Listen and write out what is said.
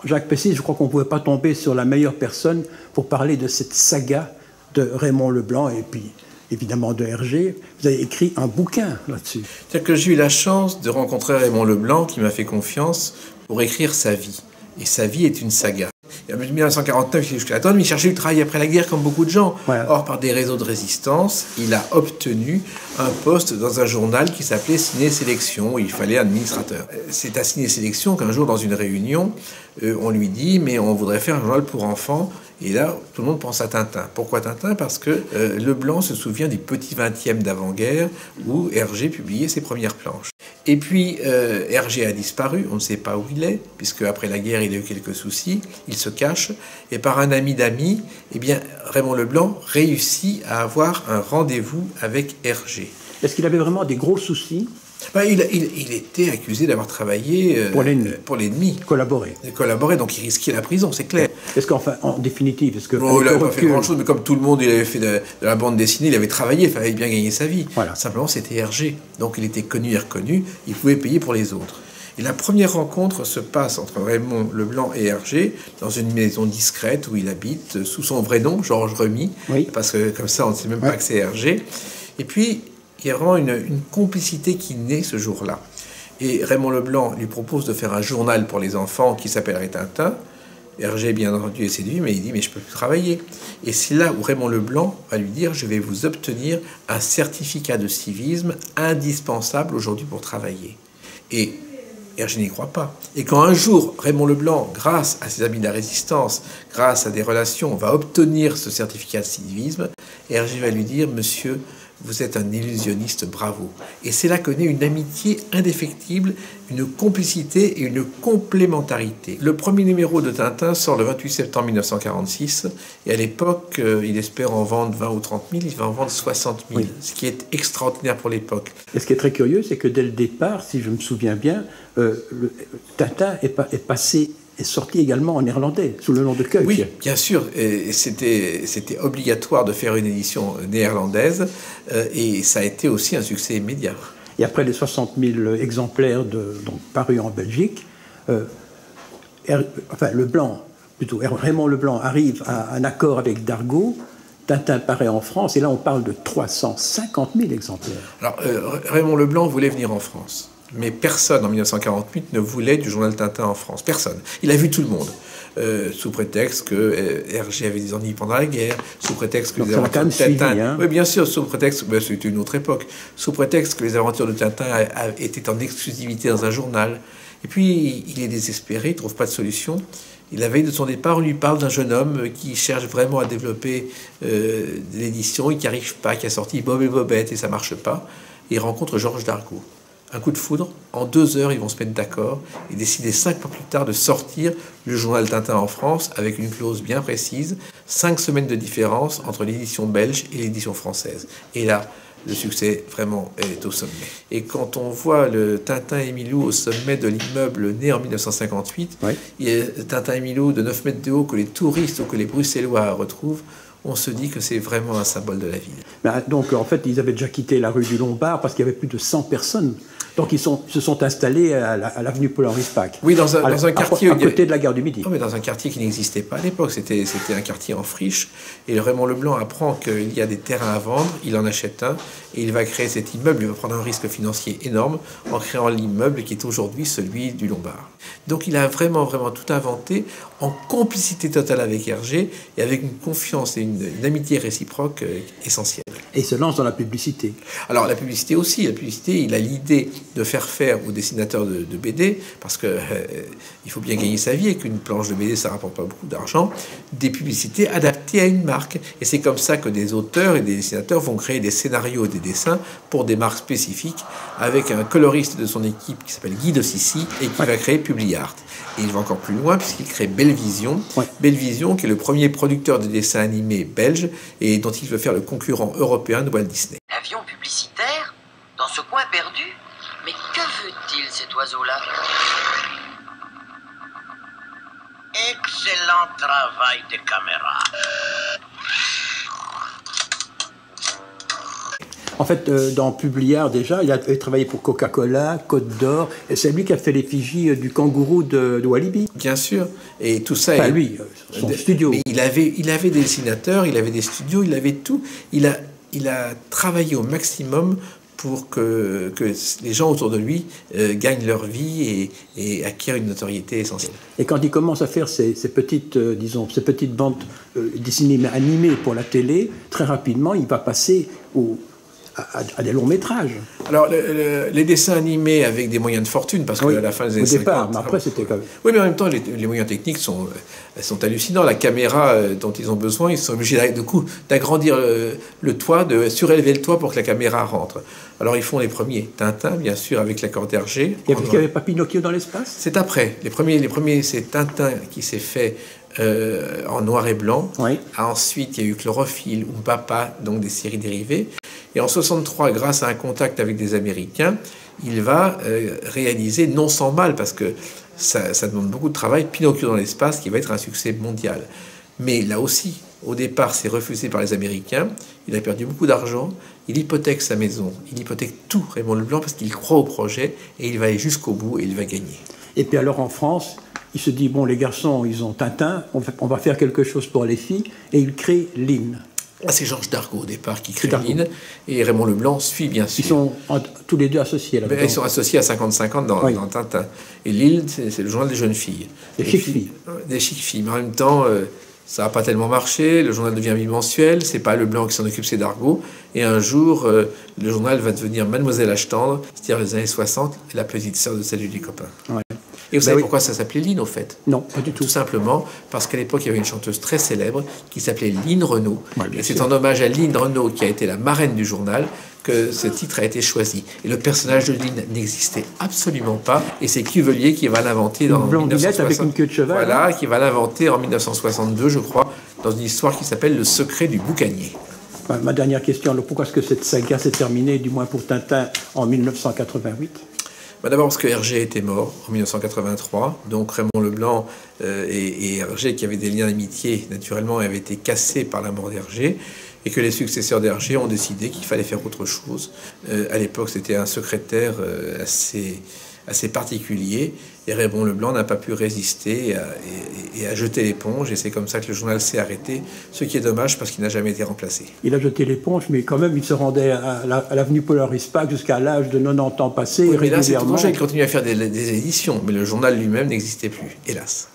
Jacques Pessis, je crois qu'on ne pouvait pas tomber sur la meilleure personne pour parler de cette saga de Raymond Leblanc et puis évidemment de Hergé. Vous avez écrit un bouquin là-dessus. C'est-à-dire que j'ai eu la chance de rencontrer Raymond Leblanc qui m'a fait confiance pour écrire sa vie. Et sa vie est une saga. En 1949, il jusqu'à attendre, mais il cherchait du travail après la guerre comme beaucoup de gens. Voilà. Or, par des réseaux de résistance, il a obtenu un poste dans un journal qui s'appelait Ciné Sélection, où il fallait un administrateur. C'est à Ciné Sélection qu'un jour, dans une réunion, on lui dit « mais on voudrait faire un journal pour enfants ». Et là, tout le monde pense à Tintin. Pourquoi Tintin? Parce que Leblanc se souvient du petit 20e d'avant-guerre où Hergé publiait ses premières planches. Et puis, Hergé a disparu, on ne sait pas où il est, puisque après la guerre, il a eu quelques soucis, il se cache, et par un ami d'amis, eh bien, Raymond Leblanc réussit à avoir un rendez-vous avec Hergé. Est-ce qu'il avait vraiment des gros soucis? Il était accusé d'avoir travaillé pour l'ennemi. Collaboré, donc il risquait la prison, c'est clair. Est-ce qu'enfin, en définitive, est-ce que... Bon, il n'avait pas fait grand-chose, mais comme tout le monde, il avait fait de la bande dessinée, il avait travaillé, il fallait bien gagner sa vie. Voilà. Simplement, c'était Hergé. Donc il était connu et reconnu, il pouvait payer pour les autres. Et la première rencontre se passe entre Raymond Leblanc et Hergé dans une maison discrète où il habite sous son vrai nom, Georges Remy, parce que comme ça, on ne sait même pas que c'est Hergé. Et puis, il y a vraiment une complicité qui naît ce jour-là. Et Raymond Leblanc lui propose de faire un journal pour les enfants qui s'appellerait Tintin. Hergé, bien entendu, est séduit, mais il dit « mais je ne peux plus travailler ». Et c'est là où Raymond Leblanc va lui dire « je vais vous obtenir un certificat de civisme indispensable aujourd'hui pour travailler ». Et Hergé n'y croit pas. Et quand un jour, Raymond Leblanc, grâce à ses amis de la Résistance, grâce à des relations, va obtenir ce certificat de civisme, Hergé va lui dire « monsieur, vous êtes un illusionniste, bravo ». Et c'est là que naît une amitié indéfectible, une complicité et une complémentarité. Le premier numéro de Tintin sort le 28 septembre 1946, et à l'époque, il espère en vendre 20 ou 30 000, il va en vendre 60 000, ce qui est extraordinaire pour l'époque. Et ce qui est très curieux, c'est que dès le départ, si je me souviens bien, Tintin est sorti également en néerlandais, sous le nom de Keuk. Oui, bien sûr. C'était obligatoire de faire une édition néerlandaise et ça a été aussi un succès immédiat. Et après les 60 000 exemplaires donc, parus en Belgique, Raymond Leblanc arrive à un accord avec Dargaud. Tintin paraît en France et là on parle de 350 000 exemplaires. Alors Raymond Leblanc voulait venir en France. Mais personne en 1948 ne voulait du journal Tintin en France. Personne. Il a vu tout le monde. Sous prétexte que Hergé avait des ennuis pendant la guerre, sous prétexte que les aventures de Tintin... Oui, bien sûr, sous prétexte... c'était une autre époque. Sous prétexte que les aventures de Tintin étaient en exclusivité dans un journal. Et puis, il est désespéré, il ne trouve pas de solution. Et la veille de son départ, on lui parle d'un jeune homme qui cherche vraiment à développer l'édition et qui n'arrive pas, qui a sorti Bob et Bobette et ça ne marche pas. Et il rencontre Georges Dargaud. Un coup de foudre, en 2 heures, ils vont se mettre d'accord et décider 5 mois plus tard de sortir le journal Tintin en France avec une clause bien précise, 5 semaines de différence entre l'édition belge et l'édition française. Et là, le succès vraiment est au sommet. Et quand on voit le Tintin et Milou au sommet de l'immeuble né en 1958, il y a Tintin et Milou de 9 mètres de haut que les touristes ou que les Bruxellois retrouvent, on se dit que c'est vraiment un symbole de la ville. Donc, en fait, ils avaient déjà quitté la rue du Lombard parce qu'il y avait plus de 100 personnes. Donc, ils se sont installés à l'avenue Paul-Henri Spaak. Oui, dans un quartier... À côté de la gare du Midi. Non, mais dans un quartier qui n'existait pas à l'époque. C'était un quartier en friche. Et Raymond Leblanc apprend qu'il y a des terrains à vendre. Il en achète un. Et il va créer cet immeuble. Il va prendre un risque financier énorme en créant l'immeuble qui est aujourd'hui celui du Lombard. Donc, il a vraiment tout inventé en complicité totale avec Hergé et avec une confiance et une amitié réciproque essentielle. Et il se lance dans la publicité. Alors, la publicité aussi. La publicité, il a l'idée de faire faire aux dessinateurs de BD, parce que il faut bien gagner sa vie et qu'une planche de BD, ça ne rapporte pas beaucoup d'argent, des publicités adaptées à une marque. Et c'est comme ça que des auteurs et des dessinateurs vont créer des scénarios et des dessins pour des marques spécifiques avec un coloriste de son équipe qui s'appelle Guy de Sissi et qui va créer Publiart. Et il va encore plus loin puisqu'il crée Bellevision. Bellevision, qui est le premier producteur de dessins animés belge et dont il veut faire le concurrent européen de Walt Disney. Avion publicitaire dans ce coin perdu? Mais que veut-il cet oiseau-là? Excellent travail de caméra. En fait, dans Publiard, déjà, il a travaillé pour Coca-Cola, Côte d'Or, et c'est lui qui a fait l'effigie du kangourou de Walibi. Bien sûr, et tout ça... Enfin, lui, son studio. Mais il avait des dessinateurs, il avait des studios, il avait tout. Il a travaillé au maximum pour que les gens autour de lui gagnent leur vie et acquièrent une notoriété essentielle. Et quand il commence à faire ces petites bandes dessinées animées pour la télé, très rapidement, il va passer à des longs métrages. Alors, les dessins animés avec des moyens de fortune, parce qu'à la fin des années 50... Au départ, mais après, c'était quand même... Oui, mais en même temps, les moyens techniques sont hallucinants. La caméra dont ils ont besoin, ils sont obligés d'agrandir le toit, de surélever le toit pour que la caméra rentre. Alors, ils font les premiers. Tintin, bien sûr, avec l'accord d'Hergé. Et puis, il n'y avait pas Pinocchio dans l'espace? C'est après. Les premiers, c'est Tintin qui s'est fait en noir et blanc. Oui. Ensuite, il y a eu Chlorophylle ou Papa, donc des séries dérivées. Et en 63, grâce à un contact avec des Américains, il va réaliser, non sans mal, parce que ça demande beaucoup de travail, Pinocchio dans l'espace, qui va être un succès mondial. Mais là aussi, au départ, c'est refusé par les Américains. Il a perdu beaucoup d'argent. Il hypothèque sa maison. Il hypothèque tout, Raymond Leblanc, parce qu'il croit au projet et il va aller jusqu'au bout et il va gagner. Et puis alors en France, il se dit, bon, les garçons, ils ont Tintin, on va faire quelque chose pour les filles, et il crée Lynn. C'est Georges Dargaud au départ qui crée Lynn, et Raymond Leblanc suit bien sûr. Ils sont tous les deux associés là-dedans. Ils sont associés à 50-50 dans Tintin. Et Lynn, c'est le journal des jeunes filles. Des chic filles. Des chic filles. Mais en même temps, ça n'a pas tellement marché. Le journal devient bimensuel. C'est pas Leblanc qui s'en occupe, c'est Dargaud. Et un jour, le journal va devenir Mademoiselle Ashtendre, c'est-à-dire les années 60, la petite sœur de Salut les copains. Ouais. Et vous savez pourquoi ça s'appelait Lynn, au fait? Non, pas du tout. Tout simplement parce qu'à l'époque, il y avait une chanteuse très célèbre qui s'appelait Lynn Renaud. Ouais, et c'est en hommage à Lynn Renaud, qui a été la marraine du journal, que ce titre a été choisi. Et le personnage de Lynn n'existait absolument pas. Et c'est Cuvelier qui va l'inventer dans 1960. Avec une queue de cheval. Voilà, qui va l'inventer en 1962, je crois, dans une histoire qui s'appelle Le secret du boucanier. Ma dernière question, alors pourquoi est-ce que cette saga s'est terminée, du moins pour Tintin, en 1988 ? D'abord parce que Hergé était mort en 1983, donc Raymond Leblanc et Hergé, qui avaient des liens d'amitié, naturellement, avaient été cassés par la mort d'Hergé, et que les successeurs d'Hergé ont décidé qu'il fallait faire autre chose. À l'époque, c'était un secrétaire assez particulier, et Raymond Leblanc n'a pas pu résister et a jeté l'éponge, et c'est comme ça que le journal s'est arrêté, ce qui est dommage parce qu'il n'a jamais été remplacé. Il a jeté l'éponge, mais quand même il se rendait à l'avenue Polaris Park jusqu'à l'âge de 90 ans passés, oui, régulièrement. Mais là, c'est tout, il continue à faire des éditions, mais le journal lui-même n'existait plus, hélas.